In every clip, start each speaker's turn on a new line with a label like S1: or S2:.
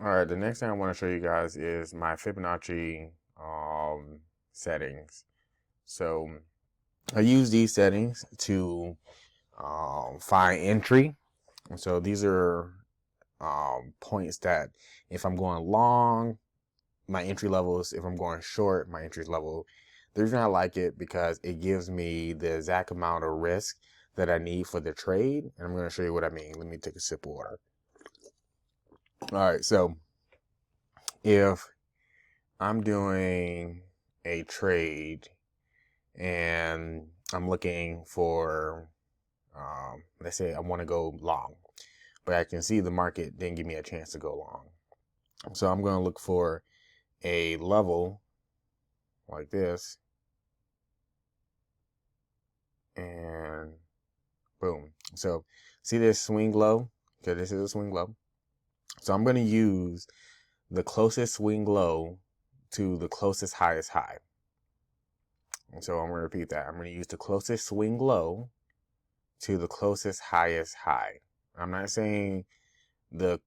S1: All right, the next thing I want to show you guys is my Fibonacci settings. So I use these settings to find entry. So these are points that if I'm going long, my entry levels. If I'm going short, my entry level. The reason I like it because it gives me the exact amount of risk that I need for the trade. And I'm going to show you what I mean. Let me take a sip of water. All right, so if I'm doing a trade and I'm looking for, let's say I want to go long, but I can see the market didn't give me a chance to go long. So I'm going to look for a level like this and boom. So see this swing low? Okay, this is a swing low. So I'm going to use the closest swing low to the closest highest high. And so I'm going to repeat that. I'm going to use the closest swing low to the closest highest high. I'm not saying the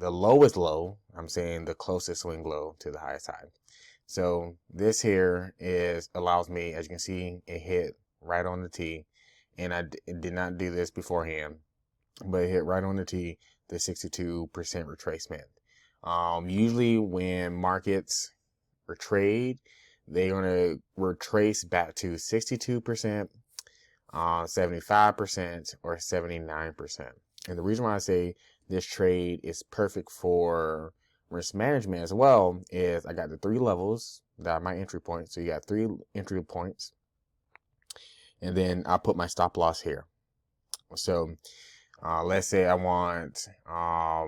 S1: lowest low. I'm saying the closest swing low to the highest high. So this here allows me, as you can see, it hit right on the T, and I did not do this beforehand, but it hit right on the T, the 62% retracement. Usually when markets retrade, they're gonna retrace back to 62%, 75%, or 79%. And the reason why I say this trade is perfect for risk management as well is I got the three levels that are my entry points. So you got three entry points. And then I put my stop loss here. So let's say I want, I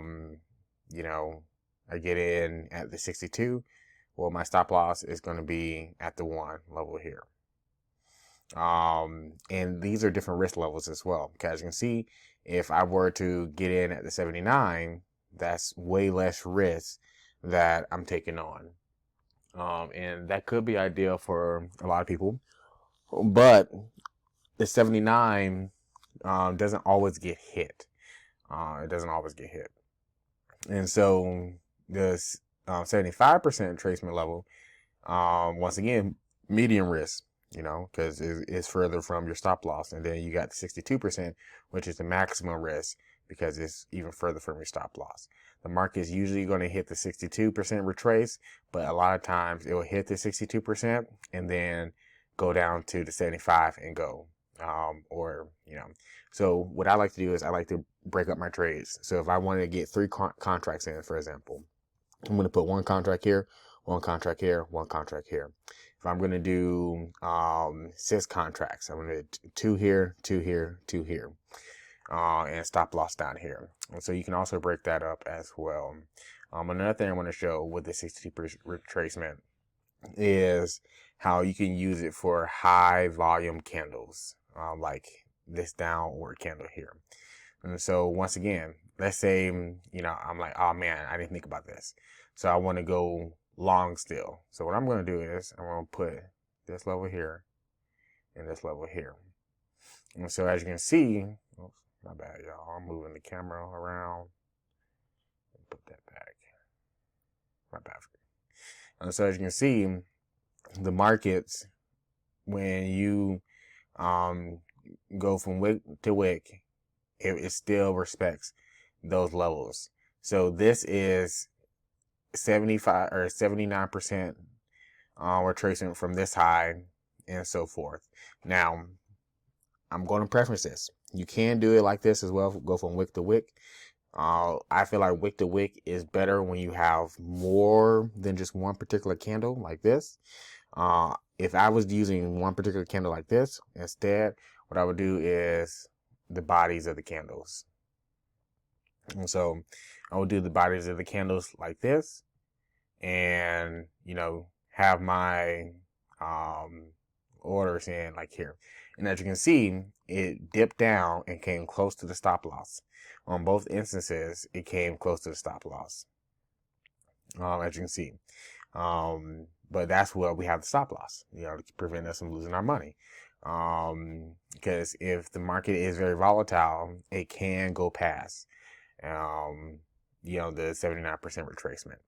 S1: get in at the 62. Well, my stop loss is going to be at the 1 level here. And these are different risk levels as well. Because as you can see, if I were to get in at the 79, that's way less risk that I'm taking on. And that could be ideal for a lot of people, but the 79 doesn't always get hit. It doesn't always get hit. And so this 75% retracement level, once again, medium risk, because it's further from your stop loss. And then you got the 62%, which is the maximum risk because it's even further from your stop loss. The market is usually going to hit the 62% retrace, but a lot of times it will hit the 62% and then go down to the 75 and go. So what I like to do is I like to break up my trades. So if I wanted to get three contracts in, for example, I'm going to put one contract here, one contract here, one contract here. If I'm going to do 6 contracts, I'm going to do 2 here, 2 here, 2 here, and stop loss down here. And so you can also break that up as well. Another thing I want to show with the 60% retracement is how you can use it for high volume candles, like this downward candle here. And so once again, let's say, I'm like, oh man, I didn't think about this. So I want to go long still. So what I'm going to do is I'm going to put this level here and this level here. And so as you can see, oops, my bad, y'all. I'm moving the camera around. Put that back. My bad. And so as you can see, the markets, when you go from wick to wick, it still respects those levels. So this is 75 or 79% retracement from this high and so forth. Now, I'm going to preference this. You can do it like this as well, go from wick to wick. I feel like wick to wick is better when you have more than just one particular candle like this. If I was using one particular candle like this, instead, what I would do is the bodies of the candles. And so I would do the bodies of the candles like this and, have my orders in like here. And as you can see, it dipped down and came close to the stop loss. On both instances, it came close to the stop loss, as you can see. But that's where we have the stop loss, to prevent us from losing our money. Because if the market is very volatile, it can go past. the 79% retracement.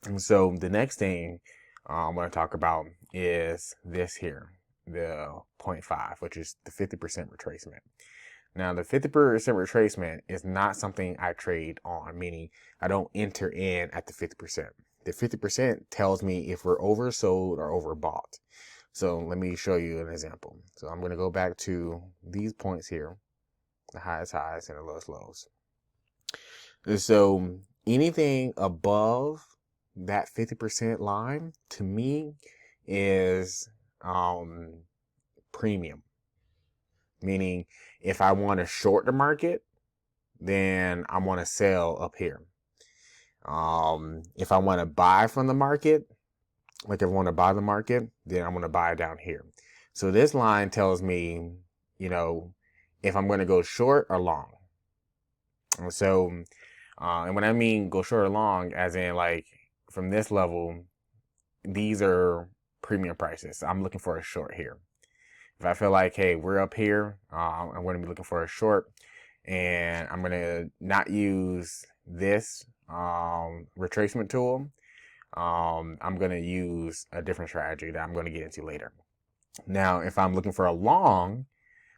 S1: And so the next thing I'm going to talk about is this here, the 0.5, which is the 50% retracement. Now, the 50% retracement is not something I trade on, meaning I don't enter in at the 50%. The 50% tells me if we're oversold or overbought. So let me show you an example. So I'm going to go back to these points here, the highest highs and the lowest lows. And so anything above that 50% line to me is premium. Meaning if I want to short the market, then I want to sell up here. If I want to buy from the market, like if I want to buy the market, then I'm going to buy down here. So this line tells me, if I'm going to go short or long. So, and when I mean go short or long, as in like from this level, these are premium prices. I'm looking for a short here. If I feel like, hey, we're up here, I'm going to be looking for a short, and I'm going to not use this retracement tool. I'm going to use a different strategy that I'm going to get into later. Now, if I'm looking for a long,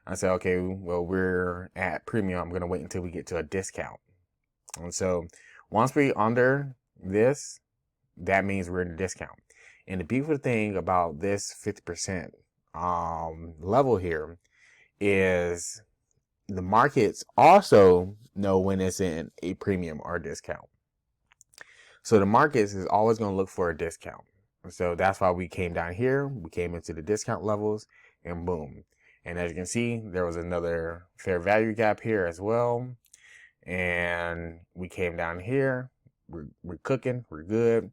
S1: I say, okay, well, we're at premium. I'm going to wait until we get to a discount. And so once we're under this, that means we're in a discount. And the beautiful thing about this 50% level here is the markets also know when it's in a premium or a discount. So the markets is always going to look for a discount. So that's why we came down here. We came into the discount levels and boom. And as you can see, there was another fair value gap here as well. And we came down here. We're cooking. We're good.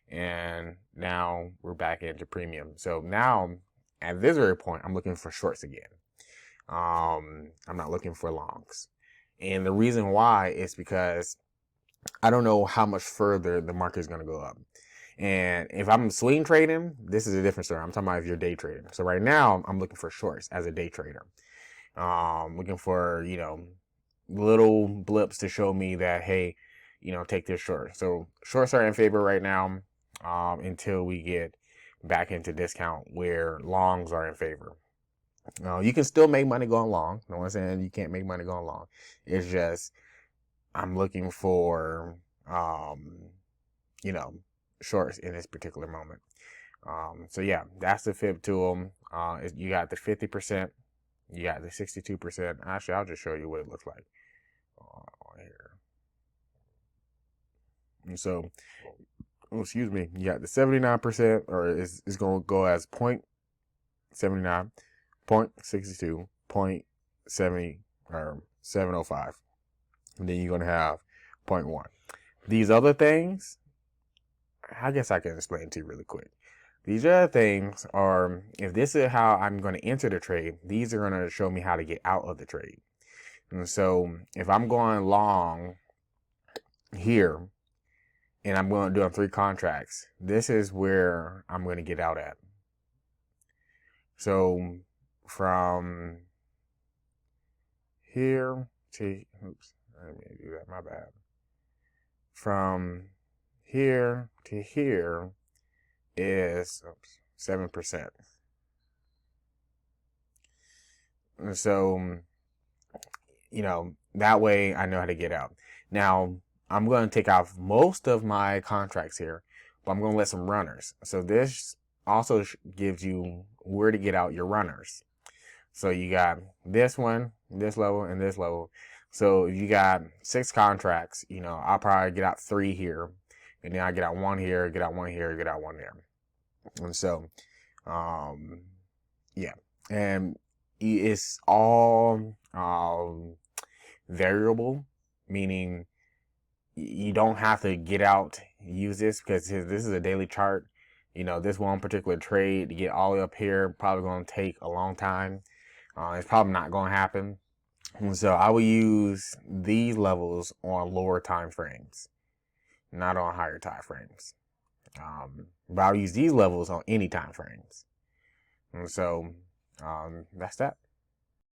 S1: And now we're back into premium. So now at this very point, I'm looking for shorts again. I'm not looking for longs. And the reason why is because I don't know how much further the market is going to go up. And if I'm swing trading, this is a different story. I'm talking about if you're day trading. So right now I'm looking for shorts as a day trader. Looking for, little blips to show me that, hey, take this short. So shorts are in favor right now, until we get back into discount where longs are in favor. You can still make money going long. No one's saying you can't make money going long. It's just, I'm looking for, shorts in this particular moment. So yeah, that's the fib tool. You got the 50%, you got the 62%. Actually, I'll just show you what it looks like here. And so, excuse me, you got the 79%, or it's going to go as 0.79, 0.62, 0.70, or 705. And then you're going to have 0.1. These other things, I guess I can explain to you really quick. These other things are, if this is how I'm going to enter the trade, these are going to show me how to get out of the trade. And so if I'm going long here and I'm going to do 3 contracts, this is where I'm going to get out at. So from here to, oops, I didn't do that, my bad. From here to here is 7%. And so, that way I know how to get out. Now, I'm going to take off most of my contracts here, but I'm going to let some runners. So this also gives you where to get out your runners. So you got this one, this level, and this level. So if you got 6 contracts, I'll probably get out 3 here, and then I get out 1 here, get out 1 here, get out 1 there. And so, yeah, and it's all variable, meaning you don't have to get out, use this, because this is a daily chart. This one particular trade to get all the way up here probably going to take a long time. It's probably not going to happen. And so I will use these levels on lower time frames, not on higher time frames. But I'll use these levels on any time frames. And so that's that.